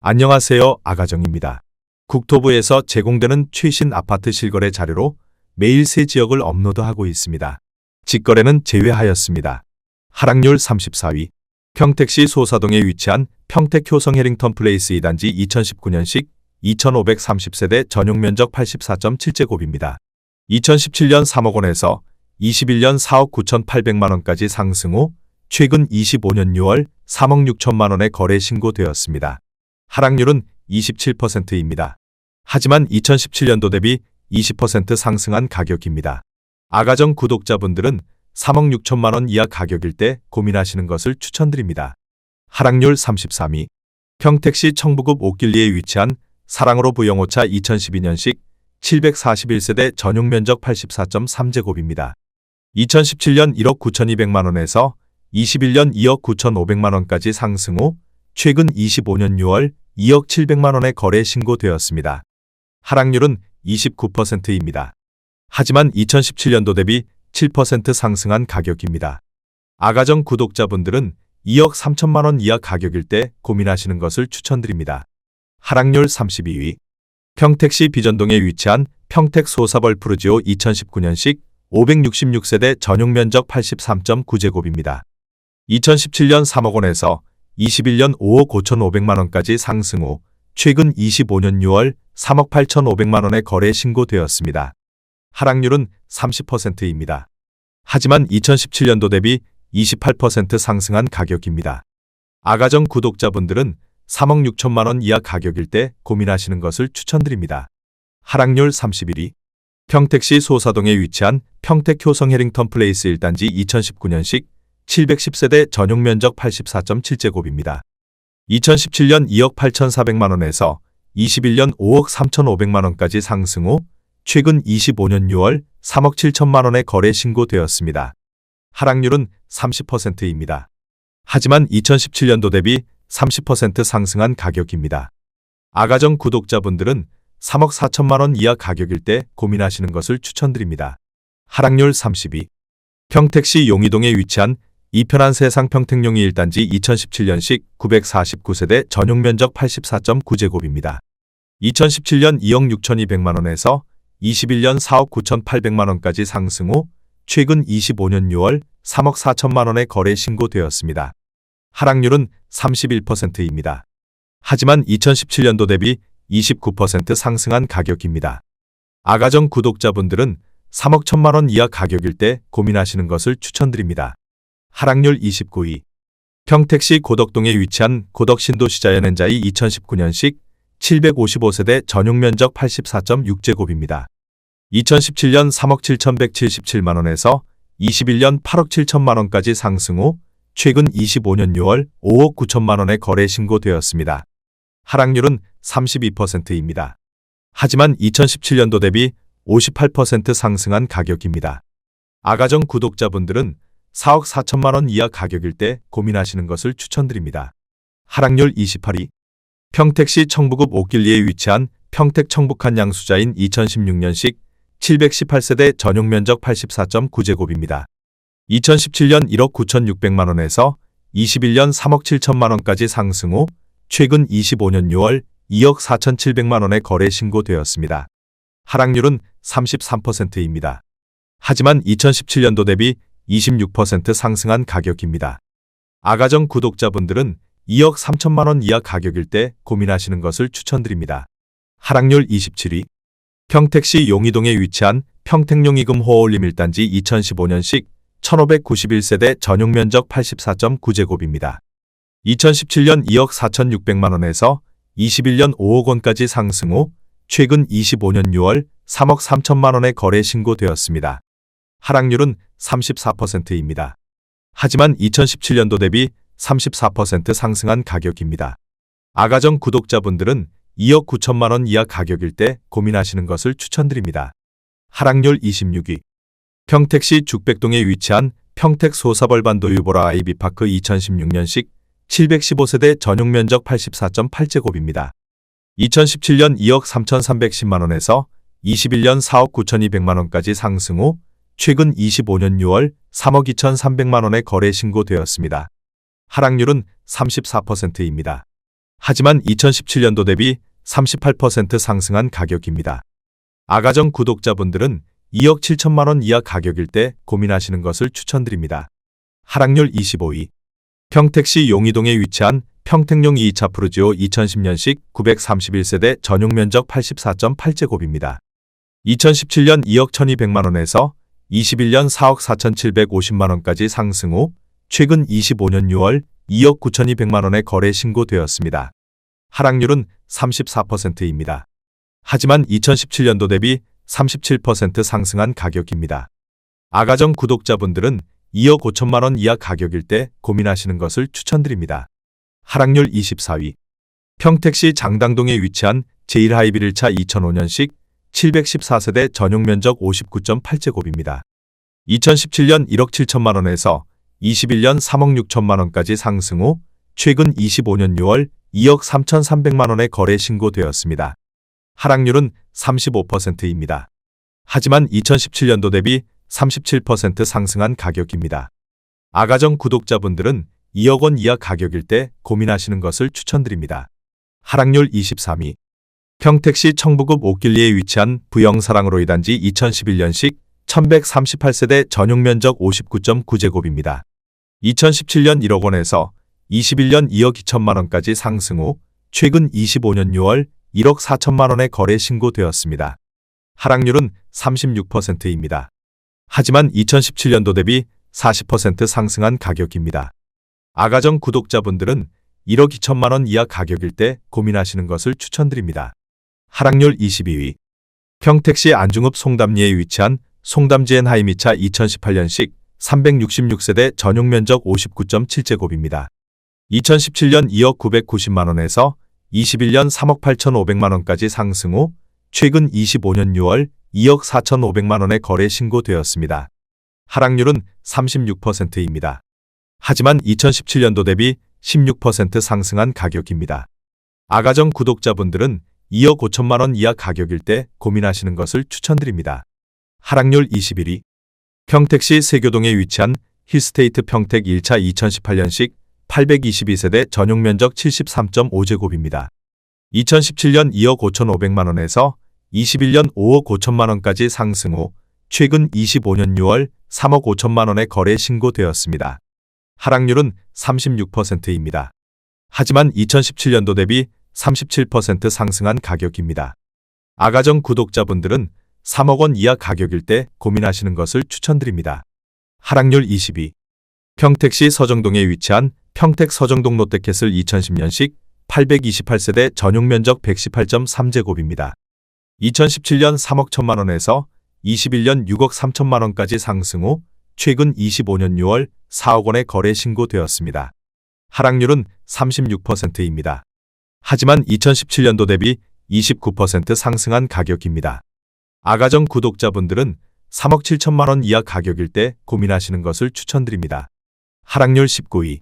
안녕하세요. 아가정입니다. 국토부에서 제공되는 최신 아파트 실거래 자료로 매일 새 지역을 업로드하고 있습니다. 직거래는 제외하였습니다. 하락률 34위. 평택시 소사동에 위치한 평택 효성 해링턴 플레이스 2단지 2019년식 2530세대 전용 면적 84.7제곱입니다. 2017년 3억 원에서 21년 4억 9,800만 원까지 상승 후 최근 25년 6월 3억 6천만 원에 거래 신고되었습니다. 하락률은 27%입니다. 하지만 2017년도 대비 20% 상승한 가격입니다. 아가정 구독자분들은 3억 6천만 원 이하 가격일 때 고민하시는 것을 추천드립니다. 하락률 33위. 평택시 청부급 옥길리에 위치한 사랑으로 부영오차 2012년식 741세대 전용 면적 84.3제곱입니다. 2017년 1억 9,200만 원에서 21년 2억 9,500만 원까지 상승 후 최근 25년 6월 2억 700만 원에 거래 신고되었습니다. 하락률은 29%입니다. 하지만 2017년도 대비 7% 상승한 가격입니다. 아가정 구독자분들은 2억 3천만 원 이하 가격일 때 고민하시는 것을 추천드립니다. 하락률 32위. 평택시 비전동에 위치한 평택 소사벌 푸르지오 2019년식 566세대 전용 면적 83.9제곱입니다. 2017년 3억 원에서 21년 5억 5,500만 원까지 상승 후 최근 25년 6월 3억 8,500만 원에 거래 신고되었습니다. 하락률은 30%입니다. 하지만 2017년도 대비 28% 상승한 가격입니다. 아가정 구독자분들은 3억 6천만 원 이하 가격일 때 고민하시는 것을 추천드립니다. 하락률 31위. 평택시 소사동에 위치한 평택 효성 해링턴 플레이스 1단지 2019년식 710세대 전용 면적 84.7제곱입니다. 2017년 2억 8,400만 원에서 21년 5억 3,500만 원까지 상승 후 최근 25년 6월 3억 7천만 원에 거래 신고되었습니다. 하락률은 30%입니다. 하지만 2017년도 대비 30% 상승한 가격입니다. 아가정 구독자분들은 3억 4천만 원 이하 가격일 때 고민하시는 것을 추천드립니다. 하락률 30위. 평택시 용이동에 위치한 이편한 세상 평택용이 1단지 2017년식 949세대 전용 면적 84.9제곱입니다. 2017년 2억 6,200만 원에서 21년 4억 9,800만 원까지 상승 후 최근 25년 6월 3억 4천만 원에 거래 신고되었습니다. 하락률은 31%입니다. 하지만 2017년도 대비 29% 상승한 가격입니다. 아가정 구독자분들은 3억 1천만 원 이하 가격일 때 고민하시는 것을 추천드립니다. 하락률 29위. 평택시 고덕동에 위치한 고덕신도시자연엔자이 2019년식 755세대 전용 면적 84.6제곱입니다. 2017년 3억 7,177만 원에서 21년 8억 7천만 원까지 상승 후 최근 25년 6월 5억 9천만 원에 거래 신고되었습니다. 하락률은 32%입니다. 하지만 2017년도 대비 58% 상승한 가격입니다. 아가정 구독자분들은 4억 4천만 원 이하 가격일 때 고민하시는 것을 추천드립니다. 하락률 28위. 평택시 청부급 옥길리에 위치한 평택 청북한 양수자인 2016년식 718세대 전용 면적 84.9제곱입니다. 2017년 1억 9,600만 원에서 21년 3억 7천만 원까지 상승 후 최근 25년 6월 2억 4,700만 원에 거래 신고되었습니다. 하락률은 33%입니다. 하지만 2017년도 대비 26% 상승한 가격입니다. 아가정 구독자분들은 2억 3천만 원 이하 가격일 때 고민하시는 것을 추천드립니다. 하락률 27위. 평택시 용이동에 위치한 평택용이금 호올림 1단지 2015년식 1591세대 전용 면적 84.9제곱입니다. 2017년 2억 4,600만 원에서 21년 5억 원까지 상승 후 최근 25년 6월 3억 3천만 원에 거래 신고되었습니다. 하락률은 34%입니다. 하지만 2017년도 대비 34% 상승한 가격입니다. 아가정 구독자분들은 2억 9천만 원 이하 가격일 때 고민하시는 것을 추천드립니다. 하락률 26위. 평택시 죽백동에 위치한 평택 소사벌반도 유보라 아이비파크 2016년식 715세대 전용 면적 84.8제곱입니다. 2017년 2억 3,310만 원에서 21년 4억 9,200만 원까지 상승 후 최근 25년 6월 3억 2,300만 원에 거래 신고되었습니다. 하락률은 34%입니다. 하지만 2017년도 대비 38% 상승한 가격입니다. 아가정 구독자분들은 2억 7천만 원 이하 가격일 때 고민하시는 것을 추천드립니다. 하락률 25위. 평택시 용이동에 위치한 평택용 2차 푸르지오 2010년식 931세대 전용 면적 84.8제곱입니다. 2017년 2억 1200만 원에서 21년 4억 4750만 원까지 상승 후 최근 25년 6월 2억 9200만 원에 거래 신고되었습니다. 하락률은 34%입니다. 하지만 2017년도 대비 37% 상승한 가격입니다. 아가정 구독자분들은 2억 5천만 원 이하 가격일 때 고민하시는 것을 추천드립니다. 하락률 24위. 평택시 장당동에 위치한 제1하이빌 1차 2005년식 714세대 전용 면적 59.8제곱입니다. 2017년 1억 7천만 원에서 21년 3억 6천만 원까지 상승 후 최근 25년 6월 2억 3,300만 원에 거래 신고되었습니다. 하락률은 35%입니다. 하지만 2017년도 대비 37% 상승한 가격입니다. 아가정 구독자분들은 2억 원 이하 가격일 때 고민하시는 것을 추천드립니다. 하락률 23위. 평택시 청부급 옥길리에 위치한 부영사랑으로 2단지 2011년식 1138세대 전용 면적 59.9제곱입니다. 2017년 1억 원에서 21년 2억 2천만 원까지 상승 후 최근 25년 6월 1억 4천만 원에 거래 신고되었습니다. 하락률은 36%입니다. 하지만 2017년도 대비 40% 상승한 가격입니다. 아가정 구독자분들은 1억 2천만 원 이하 가격일 때 고민하시는 것을 추천드립니다. 하락률 22위. 평택시 안중읍 송담리에 위치한 송담지엔 하이미차 2018년식 366세대 전용 면적 59.7제곱입니다. 2017년 2억 990만 원에서 21년 3억 8,500만 원까지 상승 후 최근 25년 6월 2억 4,500만 원에 거래 신고되었습니다. 하락률은 36%입니다. 하지만 2017년도 대비 16% 상승한 가격입니다. 아가정 구독자분들은 2억 5천만 원 이하 가격일 때 고민하시는 것을 추천드립니다. 하락률 21위. 평택시 세교동에 위치한 힐스테이트 평택 1차 2018년식 822세대 전용 면적 73.5제곱입니다. 2017년 2억 5,500만 원에서 21년 5억 5천만 원까지 상승 후 최근 25년 6월 3억 5천만 원에 거래 신고되었습니다. 하락률은 36%입니다. 하지만 2017년도 대비 37% 상승한 가격입니다. 아가정 구독자분들은 3억 원 이하 가격일 때 고민하시는 것을 추천드립니다. 하락률 22. 평택시 서정동에 위치한 평택 서정동 롯데캐슬 2010년식 828세대 전용 면적 118.3제곱입니다. 2017년 3억 1천만 원에서 21년 6억 3천만 원까지 상승 후 최근 25년 6월 4억 원에 거래 신고되었습니다. 하락률은 36%입니다. 하지만 2017년도 대비 29% 상승한 가격입니다. 아가정 구독자분들은 3억 7천만 원 이하 가격일 때 고민하시는 것을 추천드립니다. 하락률 19위.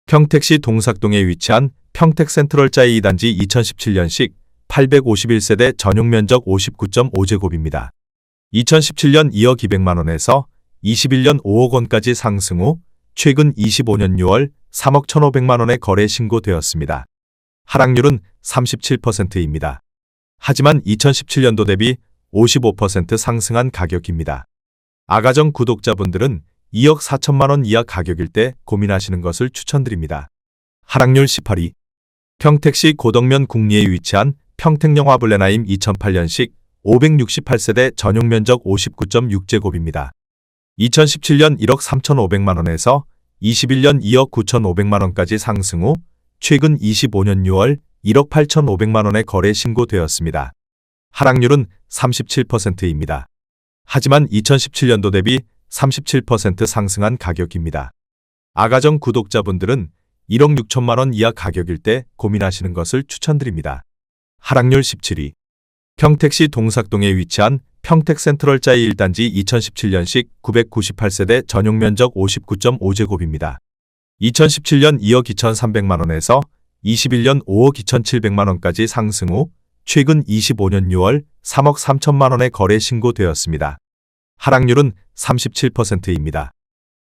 평택시 동삭동에 위치한 평택센트럴자이 2단지 2017년식 851세대 전용 면적 59.5제곱입니다. 2017년 2억 200만 원에서 21년 5억 원까지 상승 후 최근 25년 6월 3억 1,500만 원에 거래 신고되었습니다. 하락률은 37%입니다. 하지만 2017년도 대비 55% 상승한 가격입니다. 아가정 구독자분들은 2억 4천만 원 이하 가격일 때 고민하시는 것을 추천드립니다. 하락률 18위. 평택시 고덕면 국리에 위치한 평택영화블레나임 2008년식 568세대 전용 면적 59.6제곱입니다. 2017년 1억 3,500만 원에서 21년 2억 9,500만 원까지 상승 후 최근 25년 6월 1억 8,500만 원에 거래 신고되었습니다. 하락률은 37%입니다. 하지만 2017년도 대비 37% 상승한 가격입니다. 아가정 구독자분들은 1억 6천만 원 이하 가격일 때 고민하시는 것을 추천드립니다. 하락률 17위. 평택시 동삭동에 위치한 평택센트럴자이 1단지 2017년식 998세대 전용 면적 59.5제곱입니다. 2017년 2억 2,300만 원에서 21년 5억 2,700만 원까지 상승 후 최근 25년 6월 3억 3천만 원에 거래 신고되었습니다. 하락률은 37%입니다.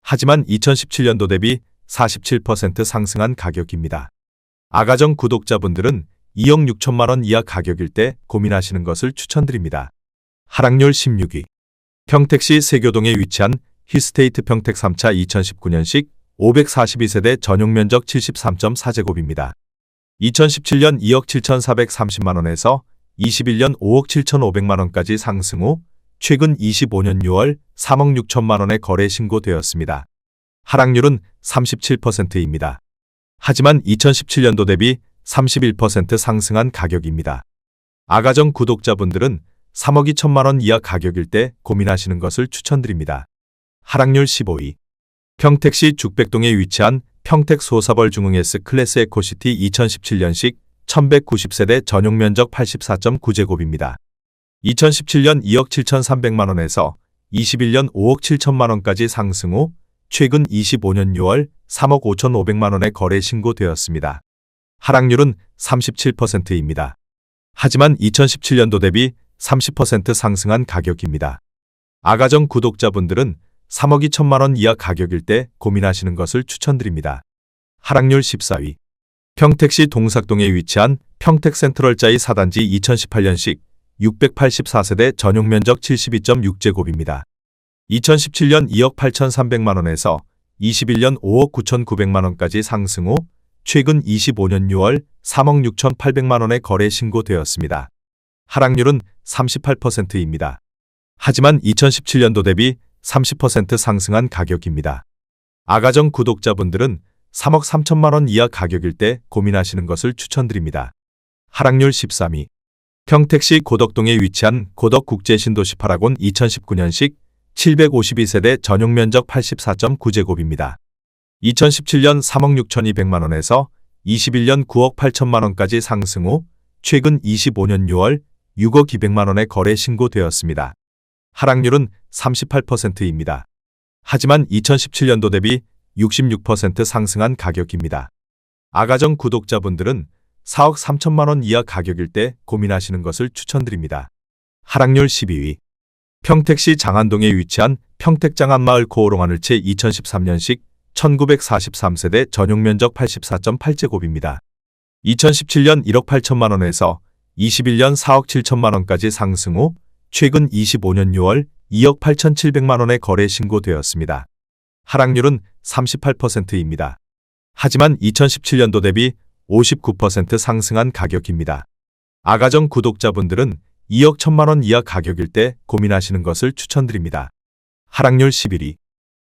하지만 2017년도 대비 47% 상승한 가격입니다. 아가정 구독자분들은 2억 6천만 원 이하 가격일 때 고민하시는 것을 추천드립니다. 하락률 16위. 평택시 세교동에 위치한 히스테이트 평택 3차 2019년식 542세대 전용 면적 73.4제곱입니다. 2017년 2억 7,430만 원에서 21년 5억 7,500만 원까지 상승 후 최근 25년 6월 3억 6천만 원에 거래 신고되었습니다. 하락률은 37%입니다. 하지만 2017년도 대비 31% 상승한 가격입니다. 아가정 구독자분들은 3억 2천만 원 이하 가격일 때 고민하시는 것을 추천드립니다. 하락률 15위. 평택시 죽백동에 위치한 평택 소사벌 중흥 S클래스 에코시티 2017년식 1190세대 전용 면적 84.9제곱입니다. 2017년 2억 7,300만 원에서 21년 5억 7천만 원까지 상승 후 최근 25년 6월 3억 5,500만 원에 거래 신고되었습니다. 하락률은 37%입니다. 하지만 2017년도 대비 30% 상승한 가격입니다. 아가정 구독자분들은 3억 2천만 원 이하 가격일 때 고민하시는 것을 추천드립니다. 하락률 14위. 평택시 동삭동에 위치한 평택 센트럴자이 4단지 2018년식 684세대 전용 면적 72.6제곱입니다. 2017년 2억 8,300만 원에서 21년 5억 9,900만 원까지 상승 후 최근 25년 6월 3억 6,800만 원에 거래 신고되었습니다. 하락률은 38%입니다. 하지만 2017년도 대비 30% 상승한 가격입니다. 아가정 구독자분들은 3억 3천만 원 이하 가격일 때 고민하시는 것을 추천드립니다. 하락률 13위. 평택시 고덕동에 위치한 고덕국제신도시 파라곤 2019년식 752세대 전용 면적 84.9제곱입니다. 2017년 3억 6,200만 원에서 21년 9억 8천만 원까지 상승 후 최근 25년 6월 6억 200만 원에 거래 신고되었습니다. 하락률은 38%입니다. 하지만 2017년도 대비 66% 상승한 가격입니다. 아가정 구독자분들은 4억 3천만 원 이하 가격일 때 고민하시는 것을 추천드립니다. 하락률 12위. 평택시 장안동에 위치한 평택장안마을 고오롱하늘채 2013년식 1943세대 전용 면적 84.8제곱입니다. 2017년 1억 8천만 원에서 21년 4억 7천만 원까지 상승 후 최근 25년 6월 2억 8,700만 원에 거래 신고되었습니다. 하락률은 38%입니다. 하지만 2017년도 대비 59% 상승한 가격입니다. 아가정 구독자분들은 2억 1천만 원 이하 가격일 때 고민하시는 것을 추천드립니다. 하락률 11위.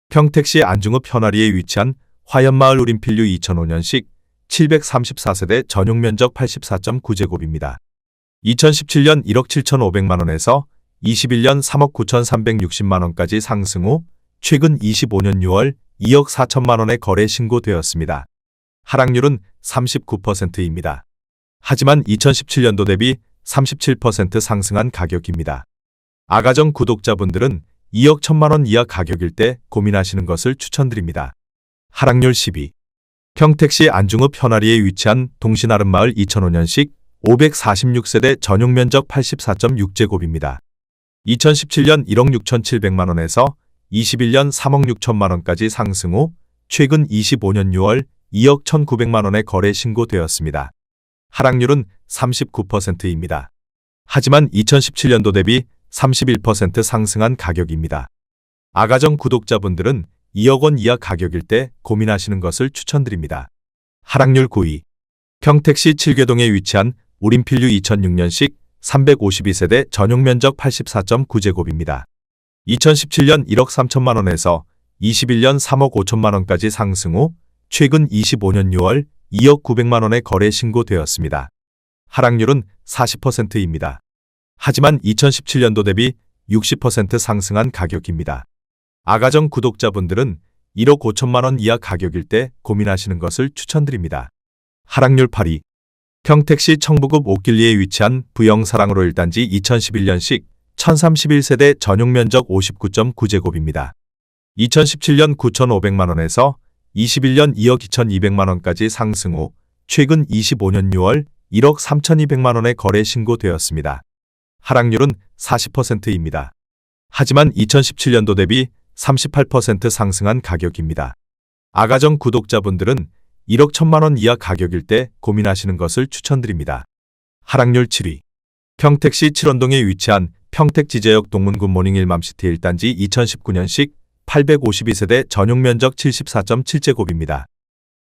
평택시 안중읍 현아리에 위치한 화연마을 우림필류 2005년식 734세대 전용 면적 84.9제곱입니다. 2017년 1억 7,500만 원에서 21년 3억 9,360만 원까지 상승 후 최근 25년 6월 2억 4천만 원에 거래 신고되었습니다. 하락률은 39%입니다. 하지만 2017년도 대비 37% 상승한 가격입니다. 아가정 구독자분들은 2억 1천만 원 이하 가격일 때 고민하시는 것을 추천드립니다. 하락률 10위. 평택시 안중읍 현아리에 위치한 동신아름마을 2005년식 546세대 전용 면적 84.6제곱입니다. 2017년 1억 6,700만 원에서 21년 3억 6천만 원까지 상승 후 최근 25년 6월 2억 1,900만 원에 거래 신고되었습니다. 하락률은 39%입니다. 하지만 2017년도 대비 31% 상승한 가격입니다. 아가정 구독자분들은 2억 원 이하 가격일 때 고민하시는 것을 추천드립니다. 하락률 9위. 평택시 칠계동에 위치한 우림필류 2006년식 352세대 전용 면적 84.9제곱입니다. 2017년 1억 3천만 원에서 21년 3억 5천만 원까지 상승 후 최근 25년 6월 2억 900만 원에 거래 신고되었습니다. 하락률은 40%입니다. 하지만 2017년도 대비 60% 상승한 가격입니다. 아가정 구독자분들은 1억 5천만 원 이하 가격일 때 고민하시는 것을 추천드립니다. 하락률 8위. 평택시 청부읍 옥길리에 위치한 부영사랑으로 1단지 2011년식 1031세대 전용 면적 59.9제곱입니다. 2017년 9,500만 원에서 21년 2억 2,200만 원까지 상승 후 최근 25년 6월 1억 3,200만 원에 거래 신고되었습니다. 하락률은 40%입니다. 하지만 2017년도 대비 38% 상승한 가격입니다. 아가정 구독자분들은 1억 1천만 원 이하 가격일 때 고민하시는 것을 추천드립니다. 하락률 7위. 평택시 칠원동에 위치한 평택지제역 동문구 모닝 1맘시티 1단지 2019년식 852세대 전용 면적 74.7제곱입니다.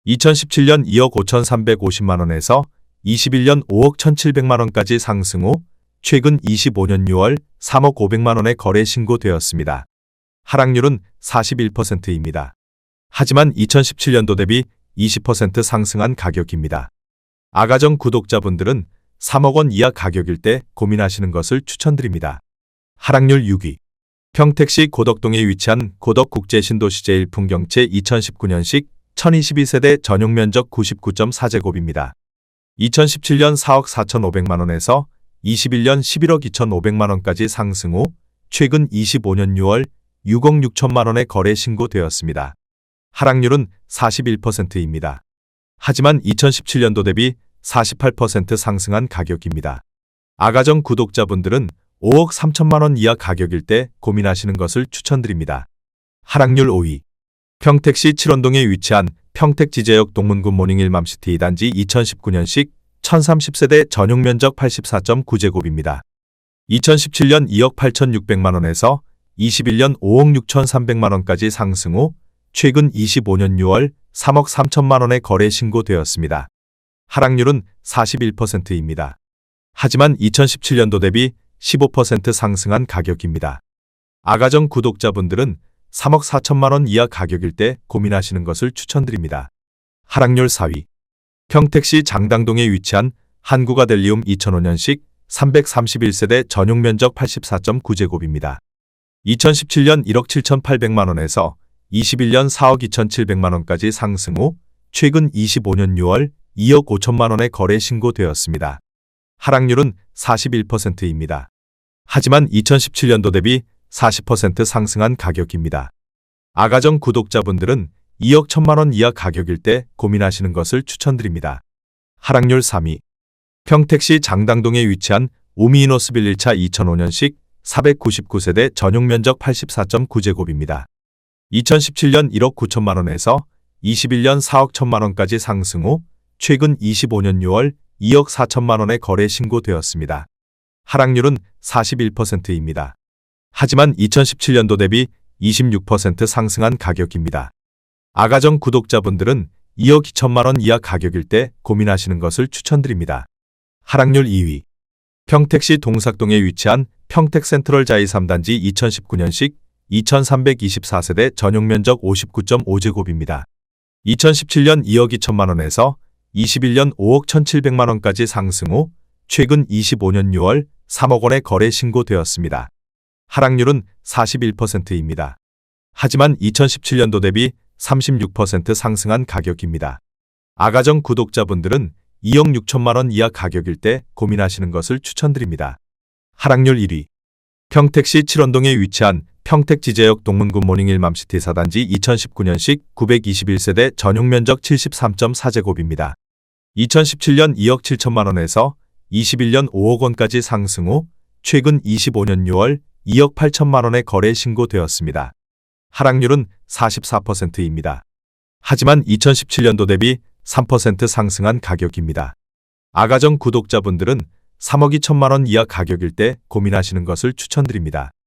2017년 2억 5,350만 원에서 21년 5억 1,700만 원까지 상승 후 최근 25년 6월 3억 500만 원에 거래 신고되었습니다. 하락률은 41%입니다. 하지만 2017년도 대비 20% 상승한 가격입니다. 아가정 구독자분들은 3억 원 이하 가격일 때 고민하시는 것을 추천드립니다. 하락률 6위. 평택시 고덕동에 위치한 고덕국제신도시 제1풍경채 2019년식 1022세대 전용 면적 99.4제곱입니다. 2017년 4억 4,500만 원에서 21년 11억 2,500만 원까지 상승 후 최근 25년 6월 6억 6천만 원에 거래 신고되었습니다. 하락률은 41%입니다. 하지만 2017년도 대비 48% 상승한 가격입니다. 아가정 구독자분들은 5억 3천만 원 이하 가격일 때 고민하시는 것을 추천드립니다. 하락률 5위. 평택시 칠원동에 위치한 평택지제역 동문구 모닝 1맘시티 2단지 2019년식 1030세대 전용 면적 84.9제곱입니다. 2017년 2억 8,600만 원에서 21년 5억 6,300만 원까지 상승 후 최근 25년 6월 3억 3천만 원에 거래 신고되었습니다. 하락률은 41%입니다. 하지만 2017년도 대비 15% 상승한 가격입니다. 아가정 구독자분들은 3억 4천만 원 이하 가격일 때 고민하시는 것을 추천드립니다. 하락률 4위. 평택시 장당동에 위치한 한국아델리움 2005년식 331세대 전용 면적 84.9제곱입니다. 2017년 1억 7,800만 원에서 21년 4억 2,700만 원까지 상승 후 최근 25년 6월 2억 5천만 원에 거래 신고되었습니다. 하락률은 41%입니다. 하지만 2017년도 대비 40% 상승한 가격입니다. 아가정 구독자분들은 2억 1천만 원 이하 가격일 때 고민하시는 것을 추천드립니다. 하락률 3위. 평택시 장당동에 위치한 오미이노스빌 1차 2005년식 499세대 전용 면적 84.9제곱입니다. 2017년 1억 9천만 원에서 21년 4억 1천만 원까지 상승 후 최근 25년 6월 2억 4천만 원에 거래 신고되었습니다. 하락률은 41%입니다. 하지만 2017년도 대비 26% 상승한 가격입니다. 아가정 구독자분들은 2억 2천만 원 이하 가격일 때 고민하시는 것을 추천드립니다. 하락률 2위. 평택시 동삭동에 위치한 평택센트럴 자이 3단지 2019년식 2324세대 전용 면적 59.5제곱입니다. 2017년 2억 2천만 원에서 21년 5억 1,700만 원까지 상승 후 최근 25년 6월 3억 원에 거래 신고되었습니다. 하락률은 41%입니다. 하지만 2017년도 대비 36% 상승한 가격입니다. 아가정 구독자분들은 2억 6천만 원 이하 가격일 때 고민하시는 것을 추천드립니다. 하락률 1위. 평택시 칠원동에 위치한 평택지제역 동문구 모닝 1맘시티 4단지 2019년식 921세대 전용 면적 73.4제곱입니다. 2017년 2억 7천만 원에서 21년 5억 원까지 상승 후 최근 25년 6월 2억 8천만 원에 거래 신고되었습니다. 하락률은 44%입니다. 하지만 2017년도 대비 3% 상승한 가격입니다. 아가정 구독자분들은 3억 2천만 원 이하 가격일 때 고민하시는 것을 추천드립니다.